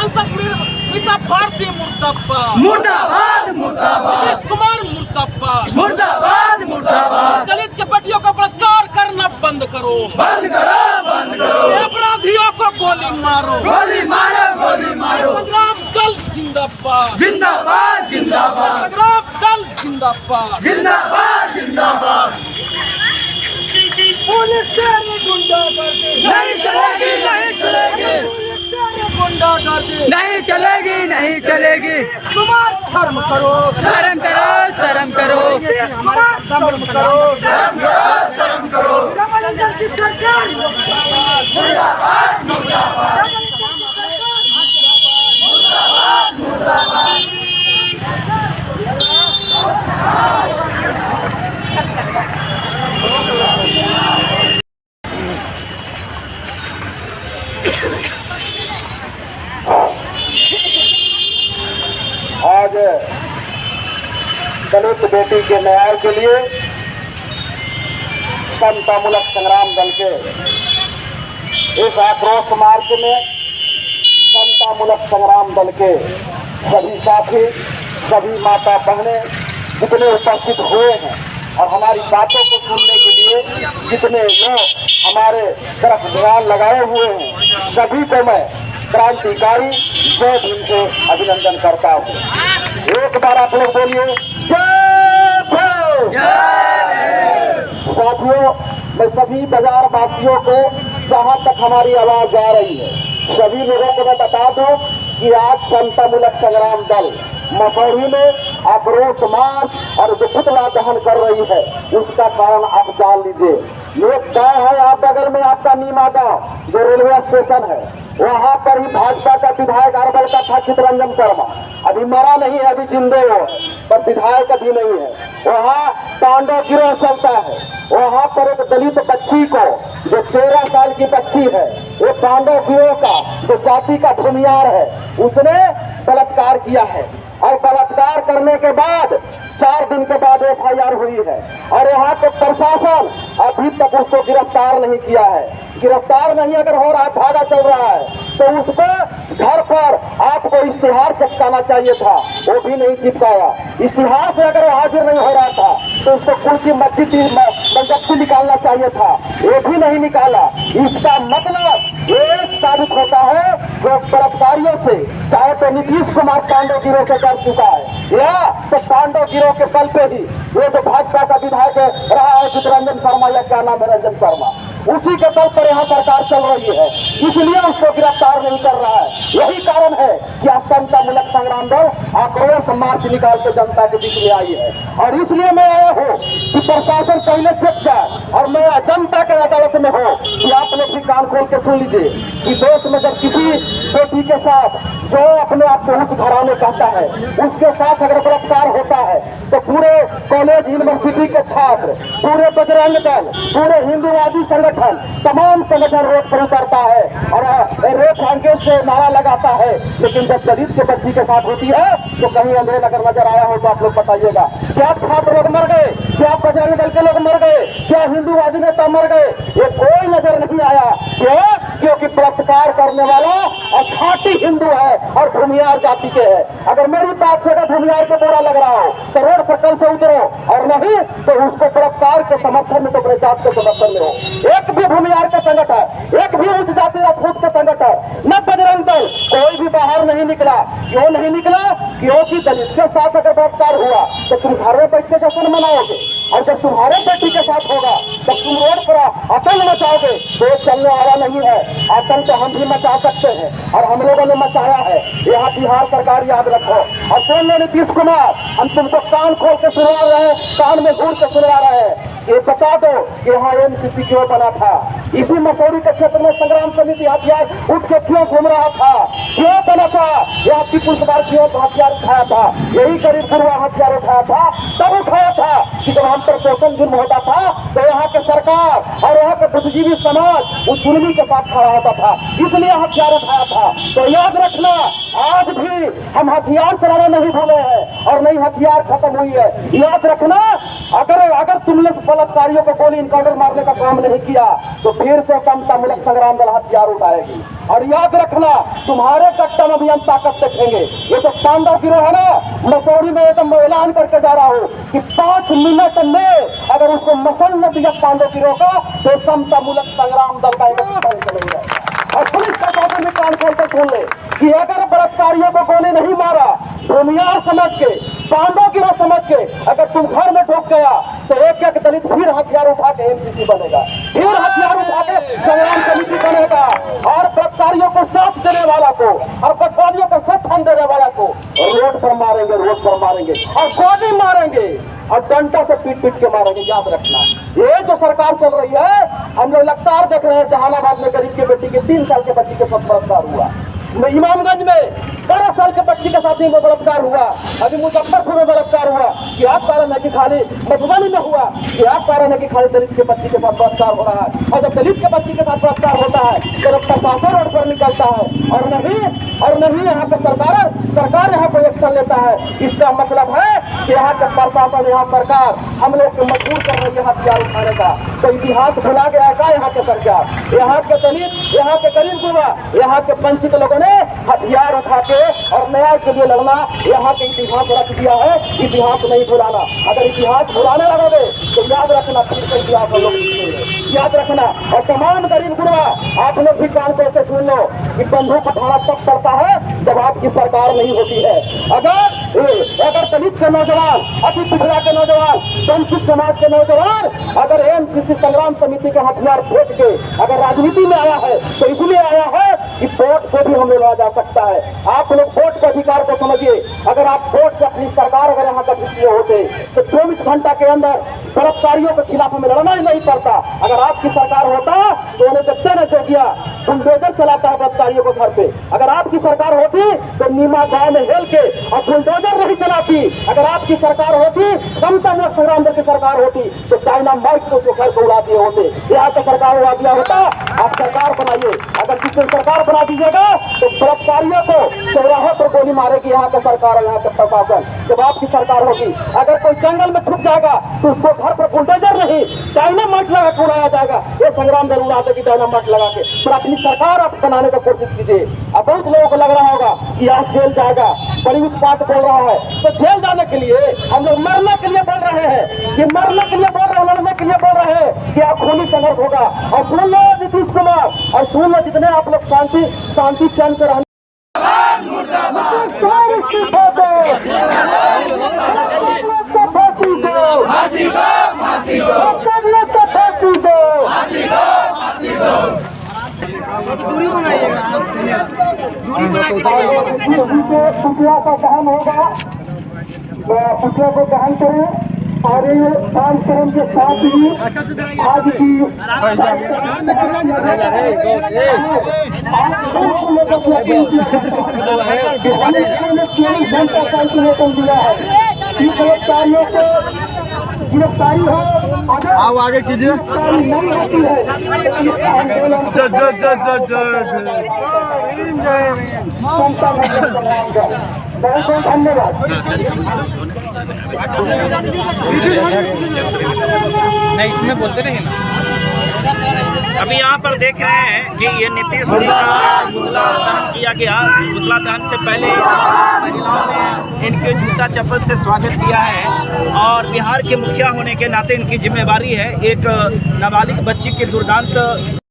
भारती मुर्दाबाद मुर्दाबाद मुर्दाबाद, नीतीश कुमार मुर्दाबाद मुर्दाबाद मुर्दाबाद, दलित के बेटियों का बलात्कार करना बंद करो, बंद करो बंद करो, अपराधियों को गोली मारो, गोली मारो गोली मारो, संग्राम दल जिंदाबाद जिंदाबाद जिंदाबाद, संग्राम दल जिंदाबाद जिंदाबाद जिंदाबाद। पुलिस तेरी गुंडागर्दी नहीं चलेगी नहीं चलेगी, तेरी गुंडागर्दी नहीं चलेगी नहीं चलेगी, कुमार शर्म करो, शर्म करो शर्म करो, कुमार शर्म करो, शर्म करो शर्म करो, डबल इंजन की सरकार मुर्दाबाद मुर्दाबाद, मुर्दाबाद मुर्दाबाद। आज दलित बेटी के न्याय के लिए समतामूलक संग्राम दल के इस आक्रोश मार्च में समतामूलक संग्राम दल के सभी साथी, सभी माता बहनें जितने उपस्थित हुए हैं और हमारी बातों को सुनने के लिए जितने लोग हमारे तरफ ध्यान लगाए हुए हैं, सभी को मैं क्रांतिकारी जय भीम से अभिनंदन करता हूँ। एक बार आप लोग बोलिए जय भीम। साथियों, मैं सभी बाजार वासियों को जहाँ तक हमारी आवाज जा रही है, सभी लोगों को मैं बता दूं कि आज समतामूलक संग्राम दल मसौढ़ी में आक्रोश मार्च और जो पुतला दहन कर रही है, उसका कारण आप जान लीजिए। एक गांव है आप बगल में, आपका नीमा गांव जो रेलवे स्टेशन है, वहां पर ही भाजपा का विधायक अरवल का था चितरंजन शर्मा, अभी मरा नहीं है, अभी जिंदे हो, पर विधायक अभी नहीं है। वहाँ पांडव गिरोह चलता है, वहाँ पर एक दलित बच्ची को जो 13 साल की बच्ची है, वो पांडव गिरोह का जो जाति का भूमियार है, उसने बलात्कार किया है और बलात्कार करने के बाद 4 दिन के बाद FIR हुई है और यहाँ तो प्रशासन अभी तक उसको गिरफ्तार नहीं किया है। गिरफ्तार नहीं अगर हो रहा है, भागा चल रहा है, तो उसको घर पर आपको इश्तिहार चिपकाना चाहिए था, वो भी नहीं चिपकाया। इश्तिहार से अगर वो हाजिर नहीं हो रहा था तो उसको कुल की मस्जिद निकालना चाहिए था, ये भी नहीं निकाला। इसका मतलब ये साबित होता है जो बलात्कारियों से, चाहे तो नीतीश कुमार पांडव गिरोह से कर चुका है या तो पांडव गिरोह के बल पे ही ये जो भाजपा का विधायक रहा है चितरंजन शर्मा, या क्या नाम है, रंजन शर्मा, उसी के बल पर यहाँ सरकार चल रही है, इसलिए उसको गिरफ्तार नहीं कर रहा है। यही कारण है कि आज समतामूलक संग्राम दल आक्रोश मार्च निकाल के जनता के बीच में आई है। और इसलिए मैं आया हूँ कि प्रशासन पहले चेक जाए और मैं जनता के अदालत में हूँ कि आप लोग भी कान खोल के सुन लीजिए कि देश में जब किसी बेटी के साथ जो अपने आप को उच्च घराने कहता है, उसके साथ अगर बलात्कार होता है तो पूरे कॉलेज यूनिवर्सिटी के छात्र, पूरे बजरंग दल, पूरे हिंदूवादी संगठन, तमाम संगठन रोड पर उतरता है और रेप एंगेज से नारा लगाता है। लेकिन जब दलित के बच्ची के साथ होती है तो कहीं अंधेर अगर नजर आया हो तो आप लोग बताइएगा, क्या छात्र लोग मर गए, क्या बजरंग दल के लोग मर गए, क्या हिंदूवादी नेता मर गए, ये कोई नजर नहीं आया। क्यों? क्योंकि बलात्कार करने वाला अखाटी हिंदू है और भूमियार जाति के है। अगर मेरी बात से अगर भूमियार को बुरा लग रहा हो तो रोड पर कल से उतरो, और नहीं तो उसको बलात्कार के समर्थन में, तो अपने जात के समर्थन में हो। एक भी भूमियार का संगठन, एक भी उच्च जाति या खुद का संगठन, न बजरंग दल, कोई भी बाहर नहीं निकला। क्यों नहीं निकला? क्योंकि दलित के साथ अगर बलात्कार हुआ तो तुम घर में बैठ के जश्न मनाओगे, और जब तुम्हारे बेटी के साथ होगा तब तुम रोड पर आतंक मचाओगे, तो चलने वाला नहीं है। आतंक तो हम भी मचा सकते हैं और हम लोगों ने मचाया है, यहाँ बिहार सरकार याद रखो। और सुन लो नीतीश कुमार, हम तुमको कान खोल के सुनवा रहे हैं, कान में घूर के सुनवा रहे हैं। ये बता दो कि यहाँ MCC क्यों बना था, इसी मसौढ़ी के क्षेत्र में संग्राम समिति हथियार उठ के क्यों घूम रहा था, क्यों बना था, यहाँ पीपुल्स पार्टी क्यों हथियार उठाया था, यही गरीब गुरुआ हथियार उठाया था, तब उठाया था कि जब हम पर शोषण जुर्म होता था तो यहाँ के सरकार और यहाँ के बुद्धिजीवी समाज उस जुर्मी के साथ खड़ा होता था, इसलिए हथियार उठाया था। तो याद रखना, आज भी हम हथियार चलाना नहीं भूले हैं और नहीं हथियार खत्म हुई है। याद रखना, अगर तुमने बलात्कारियों को गोली इनकाउंटर मारने का काम नहीं किया तो फिर से समता मुलक संग्राम दल हथियार उठाएगी। और याद रखना, तुम्हारे कट्टा में भी हम ताकत देखेंगे। ये तो पांडव गिरोह है ना, मसौरी में एकदम ऐलान करके जा रहा हूँ कि 5 मिनट में अगर उसको मसल न दिया पांडव गिरोह का तो समता मुलक संग्राम दल का एक और पुलिस प्रशासन में कान खोल कर सुन ले कि अगर बलात्कारियों को गोली नहीं मारा, भूमियार समझ के, पांडव गिरोह समझ के अगर तुम घर में ढुक गया तो एक एक दलित फिर हथियार उठा के एमसीसी बनेगा, फिर हथियार उठा के संग्राम समिति बनेगा और बलात्कारियों को साथ देने वाला को और बदमाशियों को सच देने वाला को रोड पर मारेंगे और गोली मारेंगे और डंडा से पीट के मारेंगे। याद रखना, ये जो सरकार चल रही है, हम लोग लगातार देख रहे हैं जहानाबाद में गरीब की बेटी के 3 साल के बच्ची के साथ बलात्कार हुआ, इमामगंज में 12 साल के बच्ची के साथ में बलात्कार हुआ, अभी मुजफ्फरपुर में बलात्कार हुआ। क्या कारण है कि खाली मधुबनी में हुआ? क्या कारण है कि खाली दलित के बच्ची के साथ बलात्कार हो रहा है? और जब दलित के बच्ची के साथ बलात्कार होता है तो प्रशासन रोड पर निकलता है और नहीं यहाँ पे सरकार यहाँ पर एक्शन लेता है। इसका मतलब है कि यहाँ के प्रशासन, यहाँ सरकार हम लोग को मजबूर कर रही है हथियार उठाने का। तो इतिहास भुला गया का यहाँ के सरकार, यहाँ के दलित, यहाँ के गरीब गुरबा, यहाँ के वंचित लोगों ने हथियार उठा के और न्याय के लिए लड़ना यहाँ के इतिहास रख दिया है। इतिहास नहीं भुलाना, अगर इतिहास भुलाने लगोगे तो याद रखना फिर से इतिहास हम लोग लिखेंगे। याद रखना, और तमाम गरीब गुरबा आप लोग भी कान को सुन लो कि बंदूक उठाना तब पड़ता है जब आपकी सरकार नहीं होती है। अगर दलित के नौजवान, अति पिछड़ा के नौजवान, वंचित समाज के नौजवान अगर एमसीसी संग्राम समिति के हथियार फेंक के अगर राजनीति में आया है तो इसलिए आया है कि वोट से भी हमें लड़ा जा सकता है। आप लोग वोट के अधिकार को समझिए। अगर आप वोट से अपनी सरकार अगर यहाँ तक वित्तीय होते तो 24 घंटा के अंदर बलात्कारियों के खिलाफ हमें लड़ना ही नहीं पड़ता। अगर आपकी सरकार होता तो उन्हें देखते न जो किया बुलडोजर चलाता है बलात्कारियों को घर पे। अगर आपकी सरकार होती तो नीमा गांव में हेल के और बुलडोजर नहीं चलाती। अगर आपकी सरकार होती, समता मुलक संग्राम दल की सरकार होती तो डायनामाइट से उसको घर को उड़ा दिए होते। यहाँ का सरकार उड़ा दिया होता। आप सरकार बनाइए, अगर किसी सरकार बना दीजिएगा तो बलात्कारियों को चौराहों पर गोली मारेगी यहाँ का सरकार और यहाँ का प्रशासन। जब आपकी सरकार होगी, अगर कोई जंगल में छुप जाएगा तो उसको घर पर बुलडोजर नहीं डायनामाइट लगा के उड़ाया जाएगा। ये संग्राम दल उड़ा देगी डायनामाइट लगा के। पर अपनी सरकार आप बनाने का कोशिश कीजिए। अब बहुत लोगों को लग रहा होगा कि आज जेल जाएगा, बड़ी उत्पात बोल रहा है, तो जेल जाने के लिए हम लोग मरने के लिए बोल रहे हैं कि मरने के लिए बोल रहे हैं, लड़ने के लिए बोल रहे हैं कि आप खूनी संघर्ष होगा। और सुन लो नीतीश कुमार, और सुन लो जितने आप लोग शांति चैन से रहने पुतला का दहन होगा, पुतला को दहन करें। और ये शांत करण के साथ ही आज की दिया है कि गिरफ्तारियों को गिरफ्तारी हो, अगर आगे कीजिए नहीं होती है बहुत बहुत धन्यवाद। नहीं, इसमें बोलते रहे ना। अभी यहाँ पर देख रहे हैं कि ये नीतीश जी का पुतला दहन किया गया। पुतला दहन से पहले महिलाओं ने इनके जूता चप्पल से स्वागत किया है और बिहार के मुखिया होने के नाते इनकी जिम्मेवारी है एक नाबालिग बच्ची के दुर्दांत